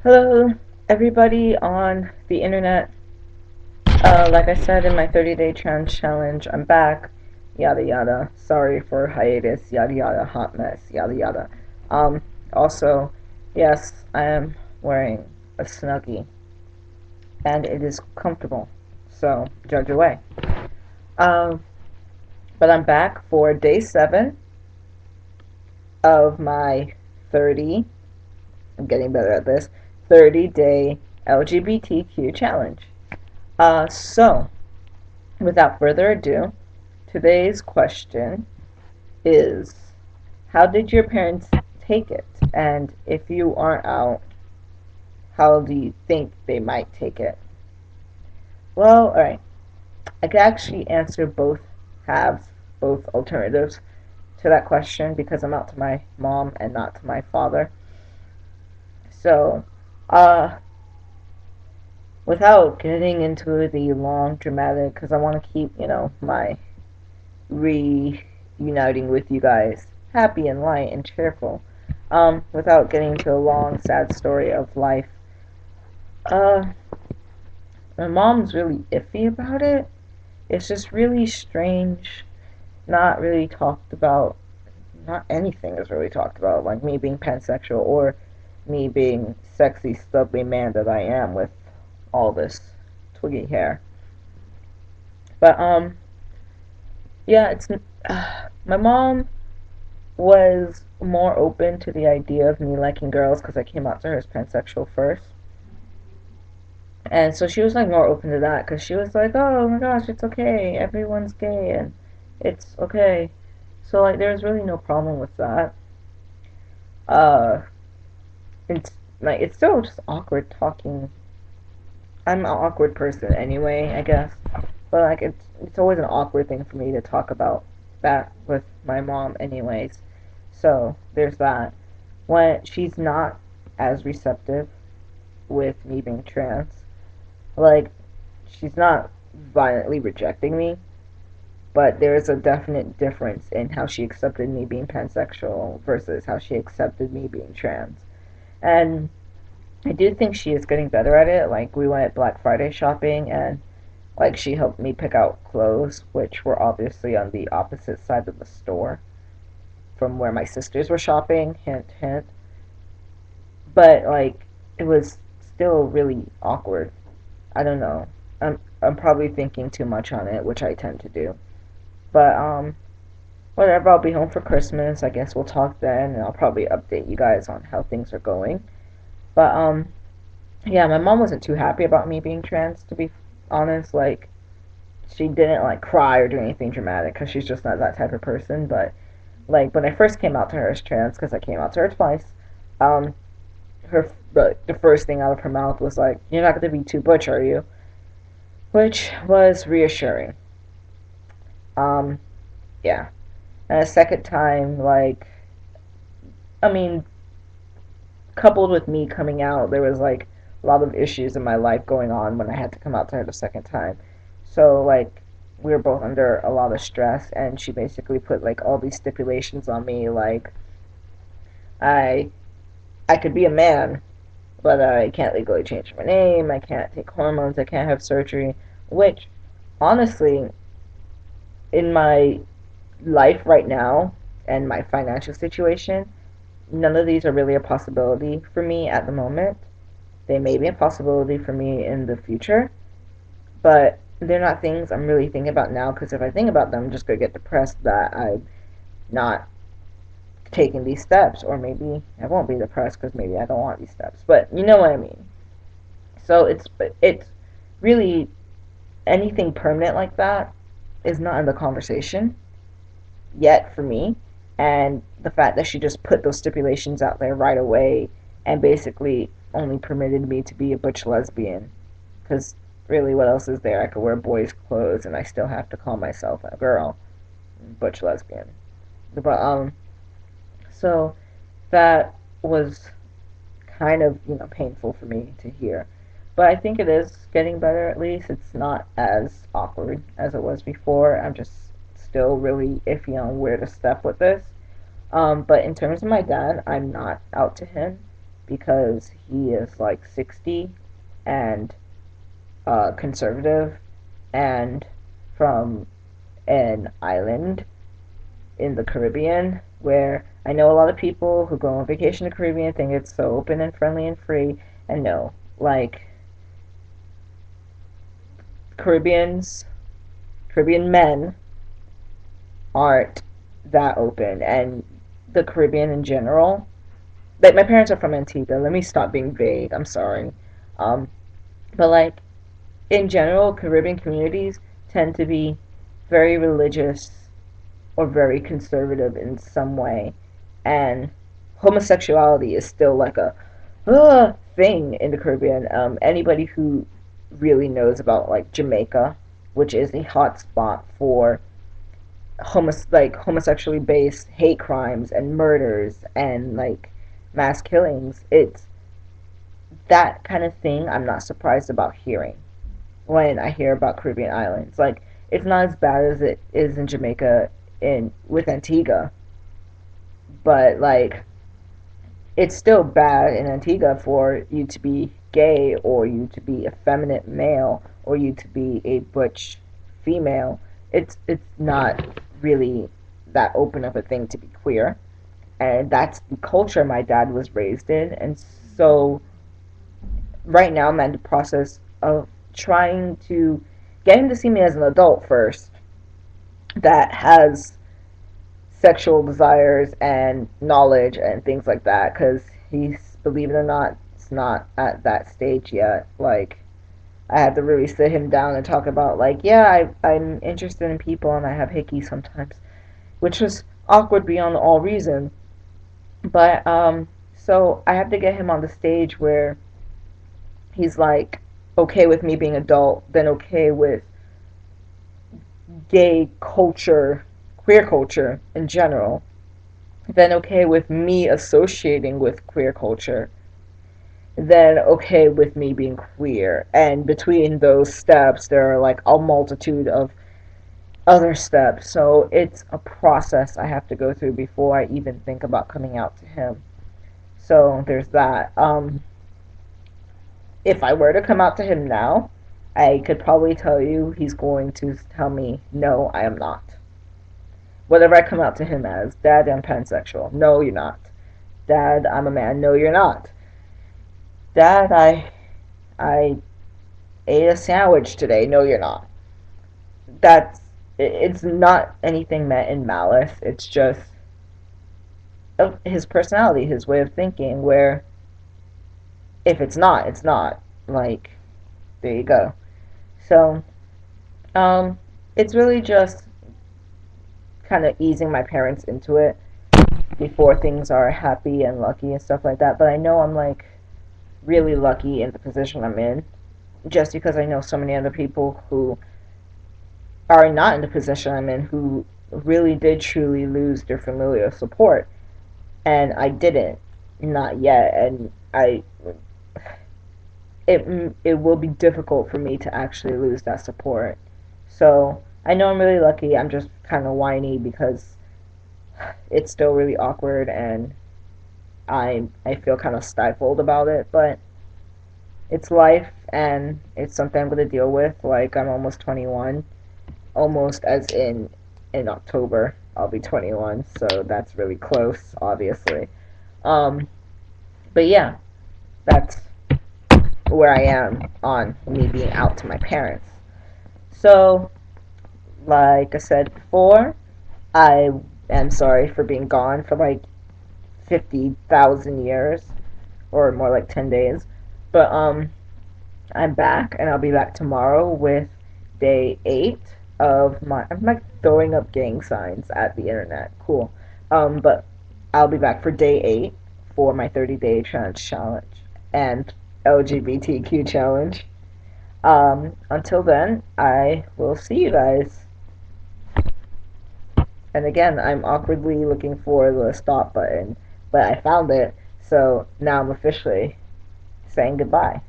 Hello, everybody on the internet. Like I said in my 30-day trans challenge, I'm back. Yada yada. Sorry for hiatus. Yada yada. Hot mess. Yada yada. Um, Also, yes, I am wearing a Snuggie, and it is comfortable. So judge away. Um, but I'm back for day 7 of my 30. I'm getting better at this. 30-day LGBTQ challenge. So, without further ado, today's question is, how did your parents take it? And if you aren't out, how do you think they might take it? Well, alright. I could actually answer both halves, both alternatives to that question because I'm out to my mom and not to my father. So, uh, without getting into the long dramatic, because I want to keep, my reuniting with you guys happy and light and cheerful. Without getting into a long, sad story of life. Uh, my mom's really iffy about it. It's just really strange. Not really talked about. Not anything is really talked about. Like me being pansexual or me being sexy, stubbly man that I am with all this twiggy hair. But yeah, it's my mom was more open to the idea of me liking girls because I came out to her as pansexual first. And so she was like more open to that because she was like, oh my gosh, it's okay. Everyone's gay and it's okay. So like there was really no problem with that. Uh, it's like it's still just awkward talking. I'm an awkward person anyway, I guess. But like it's always an awkward thing for me to talk about that with my mom anyways. So there's that. When she's not as receptive with me being trans, like she's not violently rejecting me, but there's a definite difference in how she accepted me being pansexual versus how she accepted me being trans. And I do think she is getting better at it. Like we went Black Friday shopping and like she helped me pick out clothes which were obviously on the opposite side of the store from where my sisters were shopping, hint hint. But like it was still really awkward. I don't know. I'm probably thinking too much on it, which I tend to do. But whatever, I'll be home for Christmas. I guess we'll talk then and I'll probably update you guys on how things are going. But yeah, my mom wasn't too happy about me being trans, to be honest. Like she didn't like cry or do anything dramatic cuz she's just not that type of person, but like when I first came out to her as trans cuz I came out to her twice, um the first thing out of her mouth was like, "You're not going to be too butch, are you?" Which was reassuring. Um, yeah. And a second time, like, I mean, coupled with me coming out, there was like a lot of issues in my life going on when I had to come out to her the second time. So, like, we were both under a lot of stress, and she basically put like all these stipulations on me, like, I I could be a man, but I can't legally change my name, I can't take hormones, I can't have surgery, which honestly, in my life right now and my financial situation, none of these are really a possibility for me at the moment. They may be a possibility for me in the future, but they're not things I'm really thinking about now because if I think about them, I'm just going to get depressed that I'm not taking these steps, or maybe I won't be depressed because maybe I don't want these steps. But you know what I mean. So it's really anything permanent like that is not in the conversation yet for me. And the fact that she just put those stipulations out there right away and basically only permitted me to be a butch lesbian. Because really, what else is there? I could wear boys' clothes and I still have to call myself a girl, butch lesbian. But, so that was kind of, painful for me to hear. But I think it is getting better at least. It's not as awkward as it was before. I'm just still really iffy on where to step with this. But in terms of my dad, I'm not out to him because he is like 60 and conservative and from an island in the Caribbean where I know a lot of people who go on vacation to the Caribbean think it's so open and friendly and free, and no, like Caribbeans, Caribbean men aren't that open, and the Caribbean in general. Like my parents are from Antigua. Let me stop being vague. I'm sorry, um, but like in general, Caribbean communities tend to be very religious or very conservative in some way, and homosexuality is still like a thing in the Caribbean. Anybody who really knows about like Jamaica, which is a hot spot for homosexually based hate crimes and murders and like mass killings, it's that kind of thing I'm not surprised about hearing when I hear about Caribbean islands. Like it's not as bad as it is in Jamaica in with Antigua, but like it's still bad in Antigua for you to be gay or you to be effeminate male or you to be a butch female. It's not really that open of a thing to be queer, and that's the culture my dad was raised in. And so right now I'm in the process of trying to get him to see me as an adult first that has sexual desires and knowledge and things like that, because he's, believe it or not, it's not at that stage yet. Like I had to really sit him down and talk about like, yeah, I'm interested in people and I have hickey sometimes, which was awkward beyond all reason. But so I have to get him on the stage where he's like okay with me being adult, then okay with gay culture, queer culture in general, then okay with me associating with queer culture, then okay with me being queer. And between those steps, there are like a multitude of other steps. So it's a process I have to go through before I even think about coming out to him. So there's that. If I were to come out to him now, I could probably tell you he's going to tell me, no, I am not. Whatever I come out to him as, Dad, I'm pansexual. No, you're not. Dad, I'm a man. No, you're not. Dad, I ate a sandwich today. No, you're not. That's it's not anything meant in malice. It's just his personality, his way of thinking. Where if it's not, it's not. Like there you go. So it's really just kind of easing my parents into it before things are happy and lucky and stuff like that. But I know I'm like really lucky in the position I'm in, just because I know so many other people who are not in the position I'm in who really did truly lose their familial support, and I didn't, not yet, and it will be difficult for me to actually lose that support. So I know I'm really lucky. I'm just kind of whiny because it's still really awkward and I feel kind of stifled about it, but it's life and it's something I'm going to deal with. Like I'm almost 21, almost as in October I'll be 21, so that's really close, obviously. Um, but yeah, that's where I am on me being out to my parents. So, like I said before, I am sorry for being gone for like 50,000 years, or more like 10 days. But I'm back, and I'll be back tomorrow with day 8 of my. I'm like throwing up gang signs at the internet. Cool. But I'll be back for day 8 for my 30-day challenge and LGBTQ challenge. Until then, I will see you guys. And again, I'm awkwardly looking for the stop button, but I found it, so now I'm officially saying goodbye.